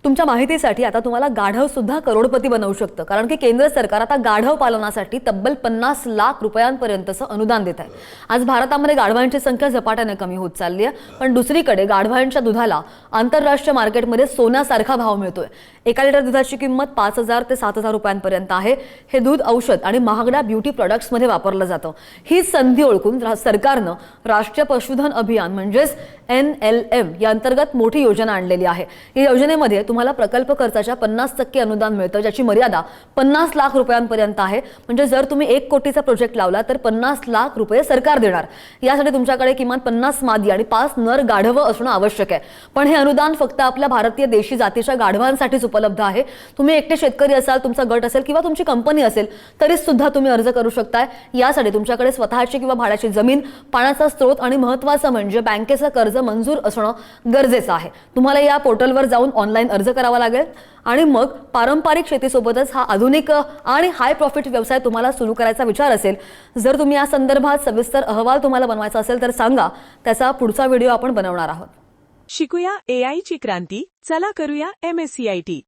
तुमच्या माहितीसाठी आता तुम्हाला गाढव सुद्धा करोडपती बनवू शकतं, कारण की केंद्र सरकार आता गाढव पालनासाठी तब्बल 50 लाख रुपयांपर्यंतचं अनुदान देत आहे। आज भारतामध्ये गाढवांची संख्या झपाट्याने कमी होत चालली आहे, पण दुसरीकडे गाढवांच्या दुधाला आंतरराष्ट्रीय मार्केटमध्ये सोन्यासारखा भाव मिळतोय। 1 लिटर दुधाची किंमत 5,000 ते 7,000 रुपयांपर्यंत आहे। हे दूध औषध आणि महागड्या ब्युटी प्रोडक्ट्समध्ये वापरलं जातं। ही संधी ओळखून सरकारनं राष्ट्रीय पशुधन अभियान म्हणजेच NLM या अंतर्गत मोठी योजना आणलेली आहे। या योजनेमध्ये तुम्हाला प्रकल्प खर्चाच्या 50% अनुदान मिळतं, ज्याची मर्यादा 50 लाख रुपयांपर्यंत आहे। म्हणजे जर तुम्ही 1 कोटीचा प्रोजेक्ट लावला तर 50 लाख रुपये सरकार देणार। यासाठी तुमच्याकडे किमान 50 मादी आणि 5 नर गाढव असणं आवश्यक आहे। पण हे अनुदान फक्त आपल्या भारतीय देशी जातीच्या गाढवांसाठीच उपलब्ध आहे। तुम्ही एकटे शेतकरी असाल, तुमचा गट असेल किंवा तुमची कंपनी असेल तरी सुद्धा तुम्ही अर्ज करू शकताय। यासाठी तुमच्याकडे स्वतःची किंवा भाड्याची जमीन, पाण्याचा स्रोत आणि महत्त्वाचं म्हणजे बँकेचं कर्ज मंजूर असणं गरजेचं आहे। तुम्हाला या पोर्टलवर जाऊन ऑनलाईन अर्ज करावा लागेल आणि मग पारंपरिक शेतीसोबतच हा आधुनिक आणि हाय प्रॉफिट व्यवसाय तुम्हाला सुरू करायचा विचार असेल, जर तुम्ही या संदर्भात सविस्तर अहवाल तुम्हाला बनवायचा असेल तर सांगा, त्याचा पुढचा व्हिडिओ आपण बनवणार आहोत। शिकूया AI ची क्रांती, चला करूया MSCIT।